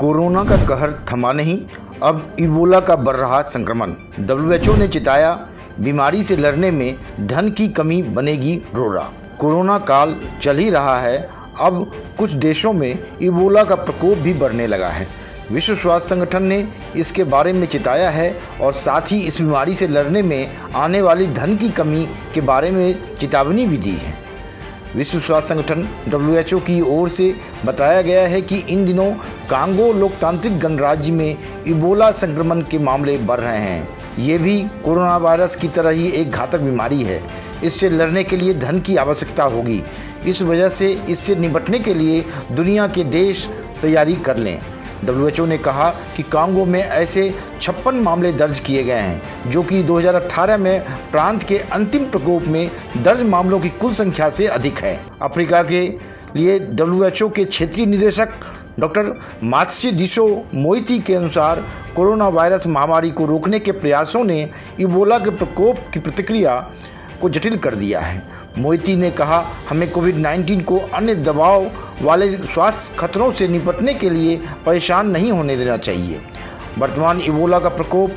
Corona का कहर थमा नहीं, अब इबोला का बढ़ रहा संक्रमण। WHO ने चिताया, बीमारी से लड़ने में धन की कमी बनेगी रोड़ा। कोरोना काल चल ही रहा है, अब कुछ देशों में इबोला का प्रकोप भी बढ़ने लगा है। विश्व स्वास्थ्य संगठन ने इसके बारे में चिताया है और साथ ही इस बीमारी से लड़ने में आने वाली धन की कमी के बारे में चेतावनी भी दी है। विश्व स्वास्थ्य संगठन WHO की ओर से बताया गया है कि इन दिनों कांगो लोकतांत्रिक गणराज्य में इबोला संक्रमण के मामले बढ़ रहे हैं। ये भी कोरोना वायरस की तरह ही एक घातक बीमारी है। इससे लड़ने के लिए धन की आवश्यकता होगी। इस वजह से इससे निपटने के लिए दुनिया के देश तैयारी कर लें। WHO ने कहा कि कांगो में ऐसे 56 मामले दर्ज किए गए हैं, जो कि 2018 में प्रांत के अंतिम प्रकोप में दर्ज मामलों की कुल संख्या से अधिक है। अफ्रीका के लिए WHO के क्षेत्रीय निदेशक डॉक्टर मात्स्यदिसो मोइती के अनुसार कोरोना वायरस महामारी को रोकने के प्रयासों ने इबोला के प्रकोप की प्रतिक्रिया को जटिल कर दिया है। मोइती ने कहा, हमें कोविड-19 को अन्य दबाव वाले स्वास्थ्य खतरों से निपटने के लिए परेशान नहीं होने देना चाहिए। वर्तमान इबोला का प्रकोप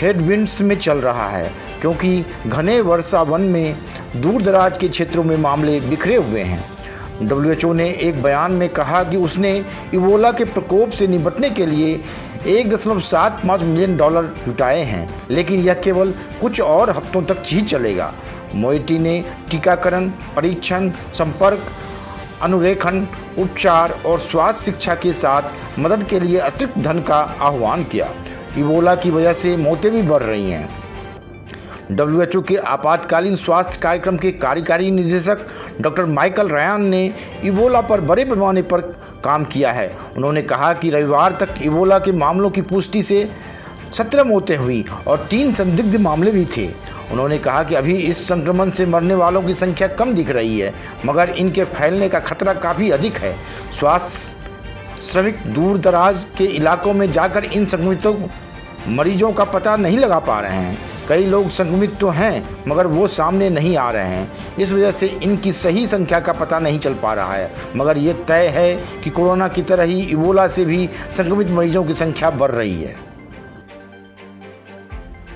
हेडविंड्स में चल रहा है, क्योंकि घने वर्षा वन में दूर दराज के क्षेत्रों में मामले बिखरे हुए हैं। WHO ने एक बयान में कहा कि उसने इबोला के प्रकोप से निपटने के लिए $1.75 मिलियन जुटाए हैं, लेकिन यह केवल कुछ और हफ्तों तक ही चलेगा। मोइती ने टीकाकरण, परीक्षण, संपर्क, अनुरेखण, उपचार और स्वास्थ्य शिक्षा के साथ मदद के लिए अतिरिक्त धन का आह्वान किया। इबोला की वजह से मौतें भी बढ़ रही हैं। WHO के आपातकालीन स्वास्थ्य कार्यक्रम के कार्यकारी निदेशक डॉक्टर माइकल रयान ने इबोला पर बड़े पैमाने पर काम किया है। उन्होंने कहा कि रविवार तक इबोला के मामलों की पुष्टि से 17 मौतें हुई और 3 संदिग्ध मामले भी थे। उन्होंने कहा कि अभी इस संक्रमण से मरने वालों की संख्या कम दिख रही है, मगर इनके फैलने का खतरा काफ़ी अधिक है। स्वास्थ्य श्रमिक दूर दराज के इलाकों में जाकर इन संक्रमितों मरीजों का पता नहीं लगा पा रहे हैं। कई लोग संक्रमित तो हैं, मगर वो सामने नहीं आ रहे हैं। इस वजह से इनकी सही संख्या का पता नहीं चल पा रहा है, मगर ये तय है कि कोरोना की तरह ही इबोला से भी संक्रमित मरीजों की संख्या बढ़ रही है।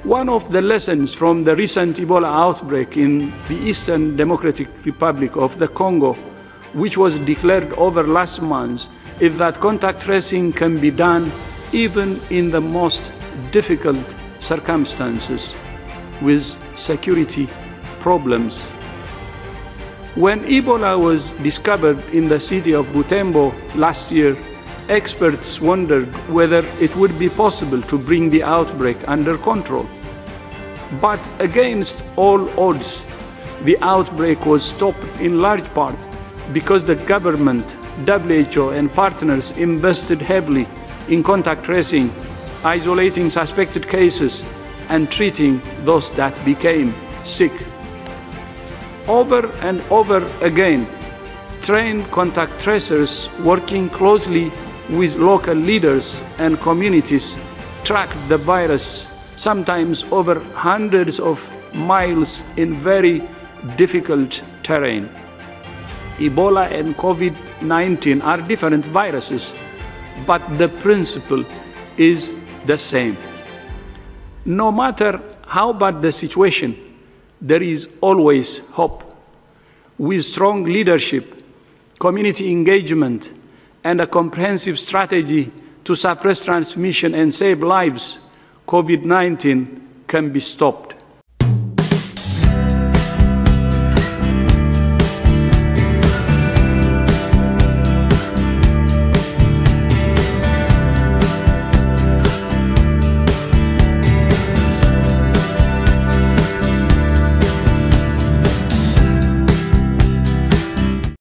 One of the lessons from the recent Ebola outbreak in the Eastern Democratic Republic of the Congo, which was declared over last month, is that contact tracing can be done even in the most difficult circumstances with security problems. When Ebola was discovered in the city of Butembo last year, experts wondered whether it would be possible to bring the outbreak under control. But against all odds, the outbreak was stopped in large part because the government, WHO and partners invested heavily in contact tracing, isolating suspected cases and treating those that became sick. Over and over again, trained contact tracers working closely with local leaders and communities tracked the virus, sometimes over hundreds of miles in very difficult terrain. Ebola and COVID-19 are different viruses, but the principle is the same. No matter how bad the situation, there is always hope. With strong leadership, community engagement, and a comprehensive strategy to suppress transmission and save lives, COVID-19 can be stopped.